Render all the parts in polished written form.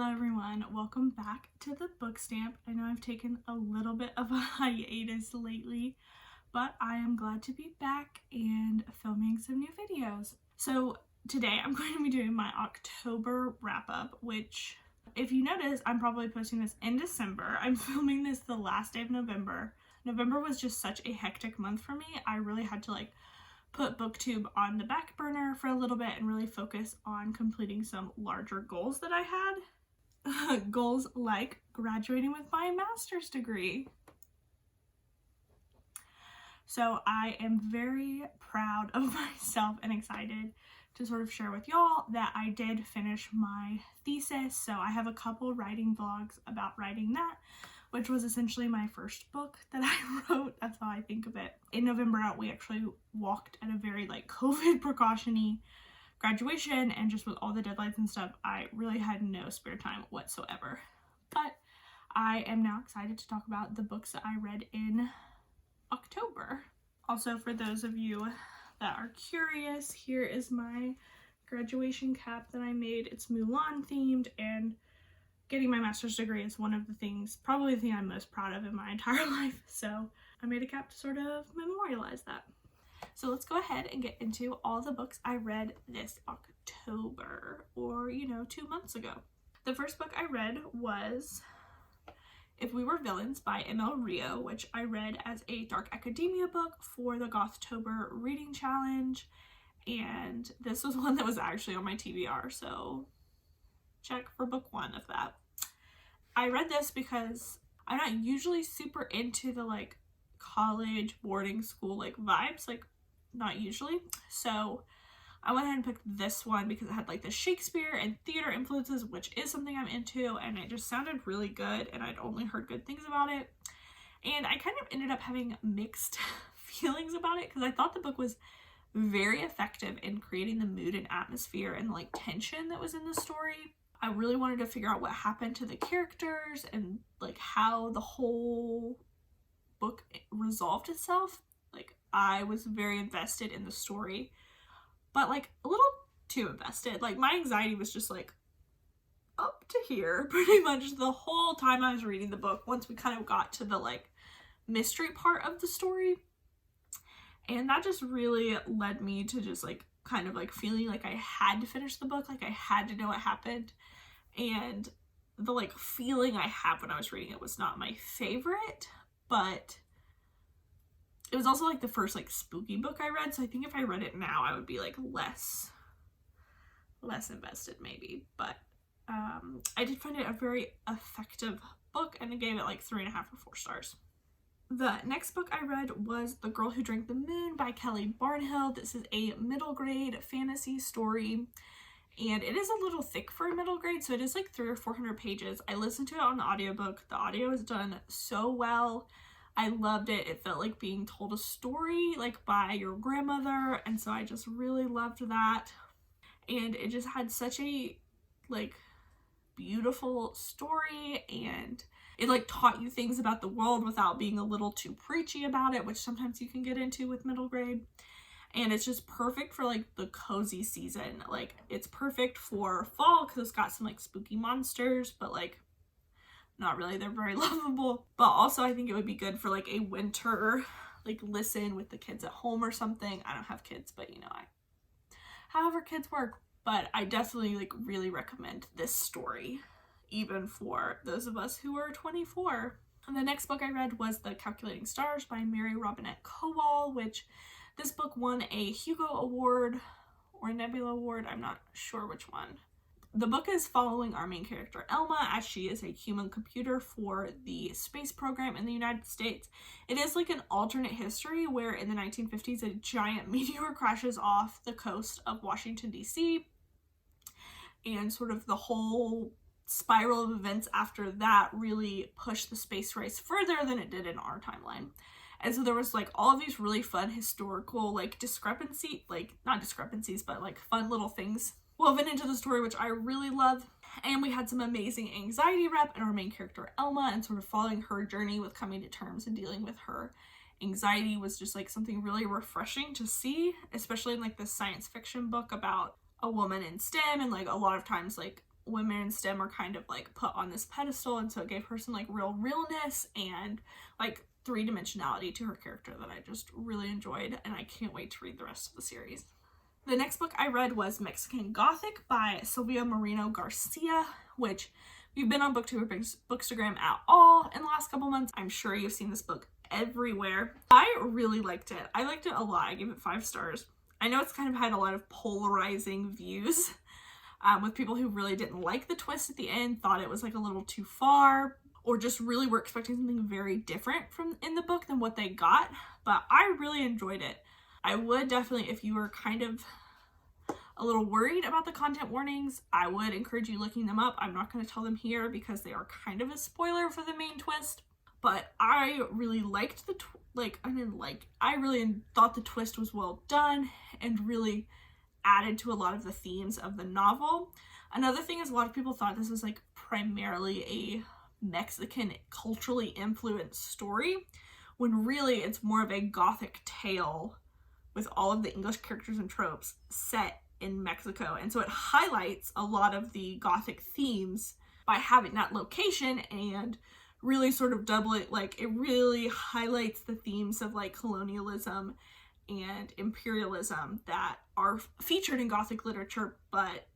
Hello everyone, welcome back to the book stamp. I know I've taken a little bit of a hiatus lately, but I am glad to be back and filming some new videos. So today I'm going to be doing my October wrap up, which if you notice, I'm probably posting this in December. I'm filming this the last day of November. November was just such a hectic month for me. I really had to put booktube on the back burner for a little bit and really focus on completing some larger goals that I had. Goals like graduating with my master's degree. So I am very proud of myself and excited to sort of share with y'all that I did finish my thesis. So I have a couple writing vlogs about writing that, which was essentially my first book that I wrote. That's how I think of it. In November, we actually walked at a very COVID precaution-y graduation, and just with all the deadlines and stuff, I really had no spare time whatsoever. But I am now excited to talk about the books that I read in October. Also, for those of you that are curious, here is my graduation cap that I made. It's Mulan themed, and getting my master's degree is one of the things, probably the thing I'm most proud of in my entire life. So I made a cap to sort of memorialize that. So let's go ahead and get into all the books I read this October, or 2 months ago. The first book I read was If We Were Villains by M.L. Rio, which I read as a dark academia book for the Gothtober reading challenge, and this was one that was actually on my TBR, so check for book 1 of that. I read this because I'm not usually super into the college boarding school vibes, not usually. So I went ahead and picked this one because it had the Shakespeare and theater influences, which is something I'm into, and it just sounded really good, and I'd only heard good things about it. And I kind of ended up having mixed feelings about it because I thought the book was very effective in creating the mood and atmosphere and tension that was in the story. I really wanted to figure out what happened to the characters and how the whole book resolved itself. I was very invested in the story, but a little too invested. My anxiety was just up to here pretty much the whole time I was reading the book, once we kind of got to the mystery part of the story. And that just really led me to just kind of feeling I had to finish the book, I had to know what happened. And the feeling I had when I was reading it was not my favorite, but it was also the first spooky book I read, so I think if I read it now I would be less invested maybe. But I did find it a very effective book, and I gave it 3.5 or 4 stars. The next book I read was The Girl Who Drank the Moon by Kelly Barnhill. This is a middle grade fantasy story, and it is a little thick for a middle grade, so it is 300 or 400 pages. I listened to it on the audiobook. The audio is done so well. I loved it. It felt like being told a story by your grandmother, and so I just really loved that. And it just had such a beautiful story, and it taught you things about the world without being a little too preachy about it, which sometimes you can get into with middle grade. And it's just perfect for the cozy season. It's perfect for fall because it's got some spooky monsters, but not really, they're very lovable. But also I think it would be good for a winter listen with the kids at home or something. I don't have kids, but however kids work. But I definitely really recommend this story, even for those of us who are 24. And the next book I read was The Calculating Stars by Mary Robinette Kowal, which this book won a Hugo Award or a Nebula Award, I'm not sure which one. The book is following our main character, Elma, as she is a human computer for the space program in the United States. It is an alternate history where in the 1950s, a giant meteor crashes off the coast of Washington, D.C., and sort of the whole spiral of events after that really pushed the space race further than it did in our timeline. And so there was all of these really fun historical not discrepancies, but fun little things woven into the story, which I really love. And we had some amazing anxiety rep in our main character Elma, and sort of following her journey with coming to terms and dealing with her anxiety was just something really refreshing to see, especially in this science fiction book about a woman in STEM, and a lot of times women in STEM are kind of like put on this pedestal, and so it gave her some like real realness and like three-dimensionality to her character that I just really enjoyed, and I can't wait to read the rest of the series. The next book I read was Mexican Gothic by Silvia Moreno Garcia, which we've been on booktube or bookstagram at all in the last couple months. I'm sure you've seen this book everywhere. I really liked it. I liked it a lot. I gave it 5 stars. I know it's kind of had a lot of polarizing views with people who really didn't like the twist at the end, thought it was like a little too far, or just really were expecting something very different from in the book than what they got, but I really enjoyed it. I would definitely, if you were kind of a little worried about the content warnings, I would encourage you looking them up. I'm not going to tell them here because they are kind of a spoiler for the main twist, but I really liked the I really thought the twist was well done and really added to a lot of the themes of the novel. Another thing is a lot of people thought this was like primarily a Mexican culturally influenced story, when really it's more of a Gothic tale with all of the English characters and tropes set in Mexico. And so it highlights a lot of the Gothic themes by having that location, and really sort of double it, like it really highlights the themes of like colonialism and imperialism that are featured in Gothic literature, but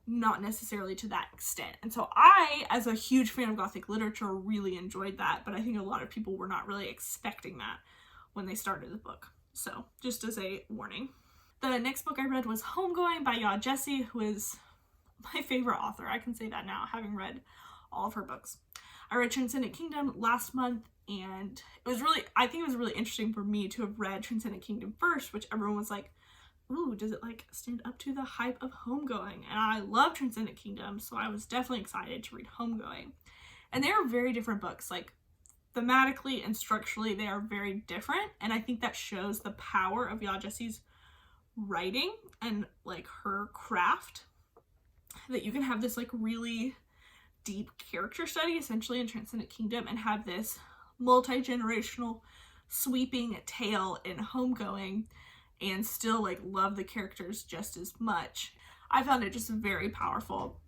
not necessarily to that extent. And so I, as a huge fan of Gothic literature, really enjoyed that, but I think a lot of people were not really expecting that when they started the book. So just as a warning. The next book I read was Homegoing by Ya Jessie, who is my favorite author. I can say that now, having read all of her books. I read Transcendent Kingdom last month, and I think it was really interesting for me to have read Transcendent Kingdom first, which everyone was like, ooh, does it like stand up to the hype of Homegoing? And I love Transcendent Kingdom, so I was definitely excited to read Homegoing. And they are very different books, like thematically and structurally they are very different, and I think that shows the power of Ya Jessie's writing and like her craft, that you can have this like really deep character study essentially in Transcendent Kingdom and have this multi-generational sweeping tale in Homegoing and still like love the characters just as much. I found it just very powerful.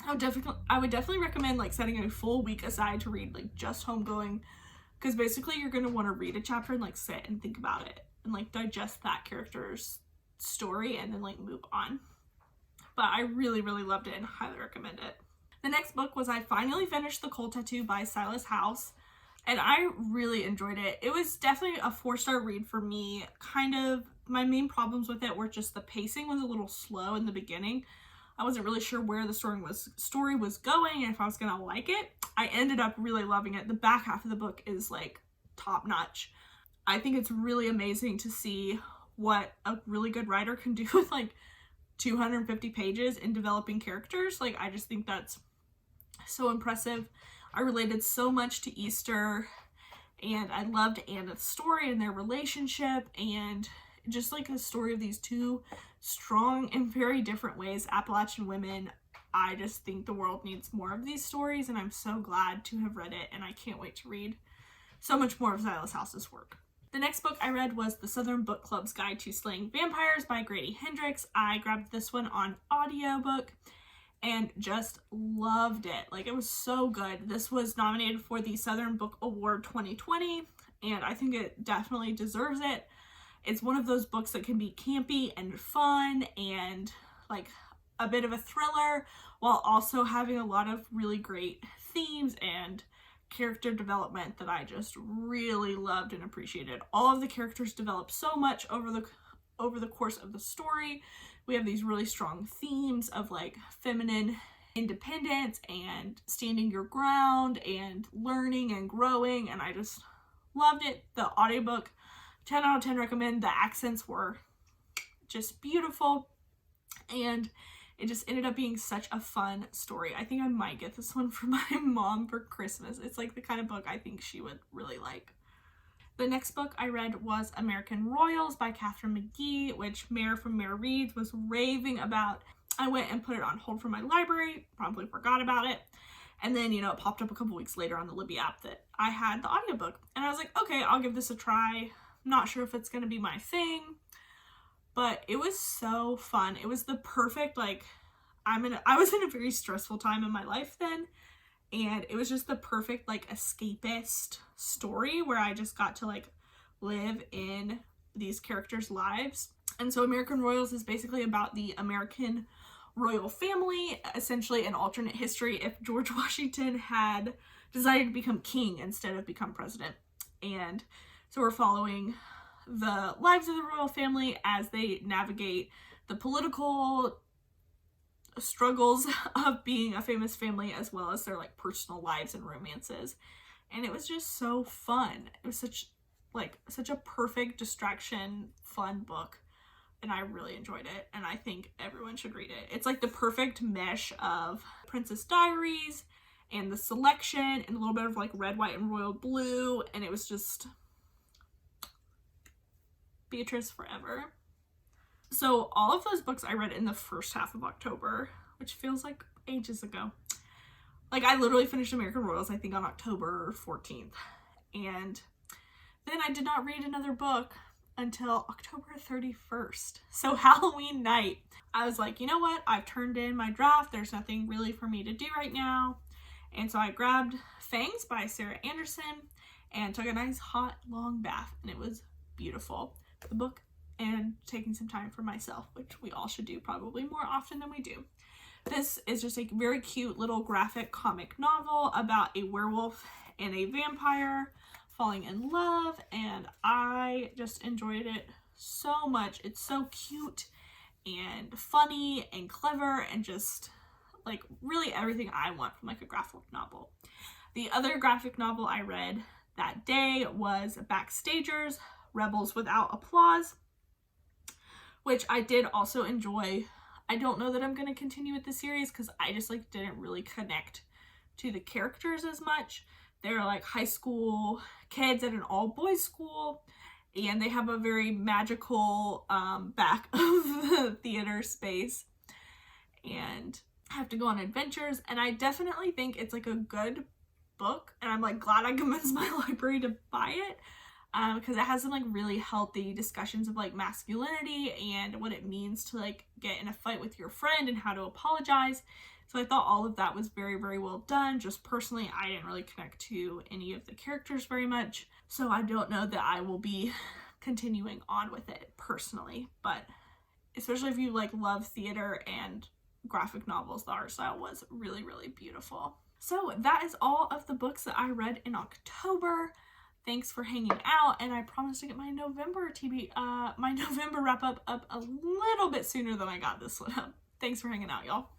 I would definitely recommend like setting a full week aside to read like just Homegoing, because basically you're going to want to read a chapter and like sit and think about it and like digest that character's story and then like move on. But I really, really loved it and highly recommend it. The next book was I finally finished The Cold Tattoo by Silas House, and I really enjoyed it. It was definitely a 4-star read for me. Kind of my main problems with it were just the pacing was a little slow in the beginning. I wasn't really sure where the story was going and if I was gonna like it. I ended up really loving it. The back half of the book is like top notch. I think it's really amazing to see what a really good writer can do with like 250 pages in developing characters. Like I just think that's so impressive. I related so much to Easter, and I loved Anna's story and their relationship, and just like a story of these two strong in very different ways Appalachian women. I just think the world needs more of these stories, and I'm so glad to have read it, and I can't wait to read so much more of Silas House's work. The next book I read was The Southern Book Club's Guide to Slaying Vampires by Grady Hendrix. I grabbed this one on audiobook and just loved it. Like, it was so good. This was nominated for the Southern Book Award 2020, and I think it definitely deserves it. It's one of those books that can be campy and fun and like a bit of a thriller, while also having a lot of really great themes and character development that I just really loved and appreciated. All of the characters develop so much over the course of the story. We have these really strong themes of like feminine independence and standing your ground and learning and growing, and I just loved it. The audiobook, 10 out of 10 recommend. The accents were just beautiful, and it just ended up being such a fun story. I think I might get this one for my mom for Christmas. It's like the kind of book I think she would really like. The next book I read was American Royals by Catherine McGee, which Mare from Mare Reads was raving about. I went and put it on hold from my library, probably forgot about it. And then, it popped up a couple weeks later on the Libby app that I had the audiobook. And I was like, okay, I'll give this a try. Not sure if it's going to be my thing, but it was so fun. It was the perfect, I was in a very stressful time in my life then, and it was just the perfect like escapist story where I just got to like live in these characters' lives. And so American Royals is basically about the American royal family, essentially an alternate history if George Washington had decided to become king instead of become president. And so we're following the lives of the royal family as they navigate the political struggles of being a famous family, as well as their like personal lives and romances. And it was just so fun. It was such a perfect distraction, fun book, and I really enjoyed it, and I think everyone should read it. It's like the perfect mesh of Princess Diaries and The Selection and a little bit of like Red, White, and Royal Blue, and it was just Beatrice forever. So all of those books I read in the first half of October, which feels like ages ago. Like I literally finished American Royals, I think on October 14th. And then I did not read another book until October 31st. So Halloween night, I was like, you know what? I've turned in my draft. There's nothing really for me to do right now. And so I grabbed Fangs by Sarah Anderson and took a nice hot long bath, and it was beautiful. The book and taking some time for myself, which we all should do probably more often than we do. This is just a very cute little graphic comic novel about a werewolf and a vampire falling in love, and I just enjoyed it so much. It's so cute and funny and clever and just like really everything I want from like a graphic novel. The other graphic novel I read that day was Backstagers, Rebels Without Applause, which I did also enjoy. I don't know that I'm going to continue with the series because I just like didn't really connect to the characters as much. They're like high school kids at an all-boys school, and they have a very magical back of the theater space and have to go on adventures, and I definitely think it's like a good book, and I'm like glad I convinced my library to buy it because it has some like really healthy discussions of like masculinity and what it means to like get in a fight with your friend and how to apologize. So I thought all of that was very, very well done. Just personally, I didn't really connect to any of the characters very much, so I don't know that I will be continuing on with it personally, but especially if you like love theater and graphic novels, the art style was really, really beautiful. So that is all of the books that I read in October. Thanks for hanging out, and I promise to get my November wrap up a little bit sooner than I got this one up. Thanks for hanging out, y'all.